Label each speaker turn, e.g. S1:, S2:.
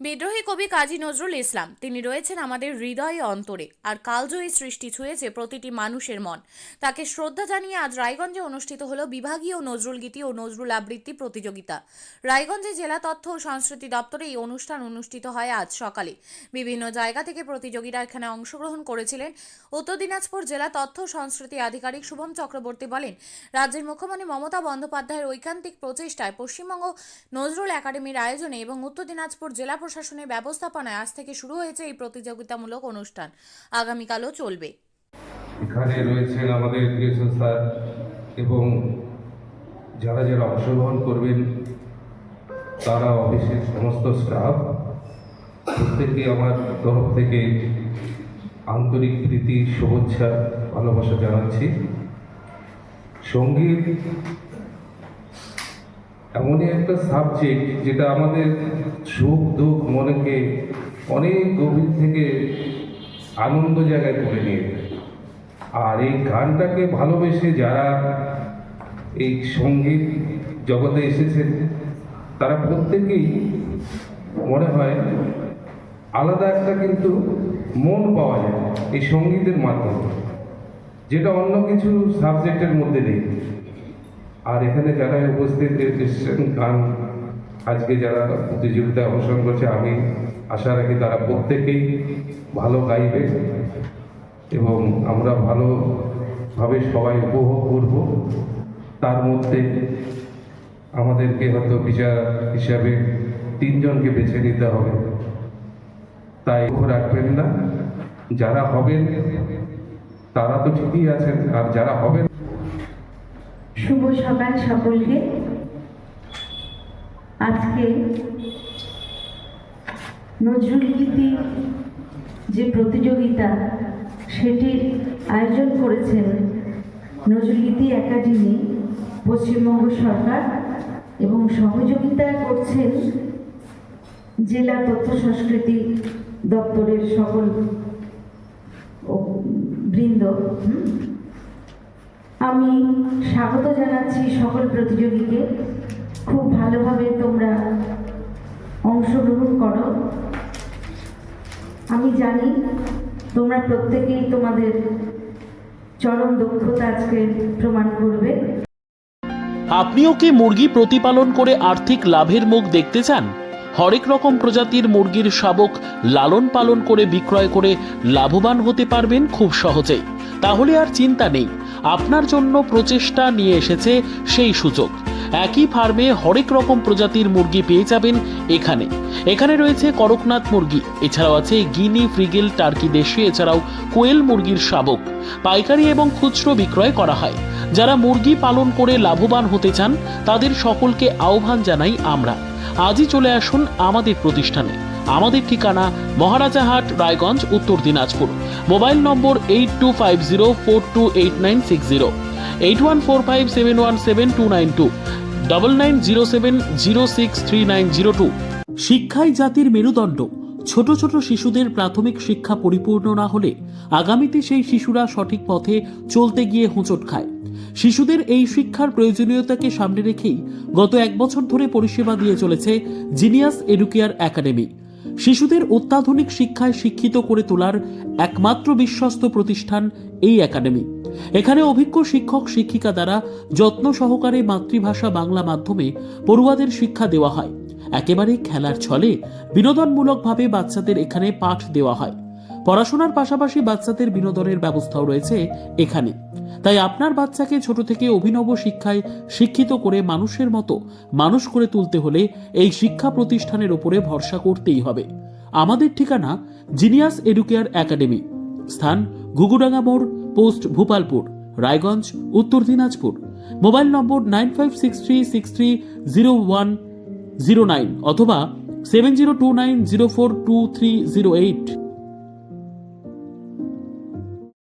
S1: বিদ্রোহী কবি কাজী নজরুল ইসলাম তিনি রয়েছেন আমাদের হৃদয়ে অন্তরে, আর কালজয়ী সৃষ্টি ছুঁয়েছে প্রতিটি মানুষের মন। তাকে শ্রদ্ধা জানিয়ে আজ রায়গঞ্জে অনুষ্ঠিত হলো বিভাগীয় নজরুল গীতি ও নজরুল আবৃত্তি প্রতিযোগিতা। রায়গঞ্জে জেলা তথ্য ও সংস্কৃতি দপ্তরে এই অনুষ্ঠান অনুষ্ঠিত হয় আজ সকালে। বিভিন্ন জায়গা থেকে প্রতিযোগীরা এখানে অংশগ্রহণ করেছিলেন। উত্তর দিনাজপুর জেলা তথ্য ও সংস্কৃতি আধিকারিক শুভম চক্রবর্তী বলেন, রাজ্যের মুখ্যমন্ত্রী মমতা বন্দ্যোপাধ্যায়ের ঐকান্তিক প্রচেষ্টায় পশ্চিমবঙ্গ নজরুল একাডেমির আয়োজনে এবং উত্তর দিনাজপুর জেলা প্রশাসনের ব্যবস্থাপনায় আজ থেকে শুরু হয়েছে এই প্রতিযোগিতামূলক অনুষ্ঠান। আগামীকালও চলবে।
S2: এখানে রয়েছেন আমাদের ডিরেক্টর স্যার এবং যারা যারা অংশগ্রহণ করবেন তারা অফিসের সমস্ত স্টাফ, প্রত্যেককে আমার তরফ থেকে আন্তরিক প্রীতি, শুভেচ্ছা, ভালোবাসা জানাচ্ছি। সঙ্গীত এমনই একটা সাবজেক্ট যেটা আমাদের সুখ দুঃখ মনকে অনেক গভীর থেকে আনন্দ জায়গায় তুলে নিয়ে যায়। আর এই গানটাকে ভালোবেসে যারা এই সঙ্গীত জগতে এসেছেন তারা প্রত্যেকেই মনে হয় আলাদা একটা কিন্তু মন পাওয়া যায় এই সঙ্গীতের মাধ্যমে, যেটা অন্য কিছু সাবজেক্টের মধ্যে নেই। আর এখানে যারা উপস্থিত এসেছেন গান আজকে যারা প্রতিযোগিতায় অংশগ্রহণ করছে, আমি আশা রাখি তারা প্রত্যেকেই ভালো গাইবে এবং আমরা ভালোভাবে সবাই উপভোগ করব। তার মধ্যে আমাদেরকে হয়তো বিচার হিসাবে 3 জনকে বেছে নিতে হবে, তাই রাখবেন না। যারা হবেন তারা তো ঠিকই আছেন, আর যারা হবেন।
S3: শুভ সকাল সকলকে। আজকে নজরুল গীতি যে প্রতিযোগিতা সেটির আয়োজন করেছেন নজরুল গীতি একাডেমি, পশ্চিমবঙ্গ সরকার, এবং সহযোগিতা করছেন জেলা তথ্য সংস্কৃতি দপ্তরের সকল বৃন্দ। আমি স্বাগত জানাচ্ছি সকল প্রতিযোগীকে। খুব ভালোভাবে তোমরা অংশগ্রহণ করো। আমি জানি তোমরা প্রত্যেকেই তোমাদের চরম দক্ষতা আজকে প্রমাণ করবে।
S4: আপনিও কি মুরগি প্রতিপালন করে আর্থিক লাভের মুখ দেখতে চান? হরেক রকম প্রজাতির মুরগির শাবক লালন পালন করে বিক্রয় করে লাভবান হতে পারবেন খুব সহজেই। তাহলে আর চিন্তা নেই, আপনার জন্য প্রচেষ্টা নিয়ে এসেছে সেই সুযোগ। একই ফার্মে হরেক রকম প্রজাতির মুরগি পেয়ে যাবেন এখানে রয়েছে করকনাথ মুরগি, এছাড়াও আছে গিনি, ফ্রিগেল, টার্কি দেশি, এছাড়াও কোয়েল মুরগির শাবক পাইকারি এবং খুচরো বিক্রয় করা হয়। যারা মুরগি পালন করে লাভবান হতে চান তাদের সকলকে আহ্বান জানাই আমরা। আজই চলে আসুন আমাদের প্রতিষ্ঠানে। আমাদের ঠিকানা মহারাজাহাট, রায়গঞ্জ, উত্তর দিনাজপুর। মোবাইল নম্বর 8250428960, 8145717292, 9907063902। শিক্ষাই জাতির মেরুদণ্ড। ছোট ছোট শিশুদের প্রাথমিক শিক্ষা পরিপূর্ণ না হলে আগামীতে সেই শিশুরা সঠিক পথে চলতে গিয়ে হোঁচট খায়। শিশুদের এই শিক্ষার প্রয়োজনীয়তাকে সামনে রেখেই গত 1 বছর ধরে পরিষেবা দিয়ে চলেছে জিনিয়াস এডুকেয়ার একাডেমি। শিশুদের অত্যাধুনিক শিক্ষায় শিক্ষিত করে তোলার একমাত্র বিশ্বস্ত প্রতিষ্ঠান এই একাডেমি। এখানে অভিজ্ঞ শিক্ষক শিক্ষিকা দ্বারা যত্ন সহকারে মাতৃভাষা বাংলা মাধ্যমে পড়ুয়াদের শিক্ষা দেওয়া হয়। একেবারে খেলার ছলে বিনোদনমূলকভাবে বাচ্চাদের এখানে পাঠ দেওয়া হয়। পড়াশোনার পাশাপাশি বাচ্চাদের বিনোদনের ব্যবস্থাও রয়েছে এখানে। তাই আপনার বাচ্চাকে ছোট থেকে অভিনব শিক্ষায় শিক্ষিত করে মানুষের মতো মানুষ করে তুলতে হলে এই শিক্ষা প্রতিষ্ঠানের উপরে ভরসা করতেই হবে। আমাদের ঠিকানা জিনিয়াস এডুকেয়ার একাডেমি, স্থান ঘুঘুডাঙ্গা মোড়, পোস্ট ভূপালপুর, রায়গঞ্জ, উত্তর দিনাজপুর। মোবাইল নম্বর 9563630109 অথবা 7029042308।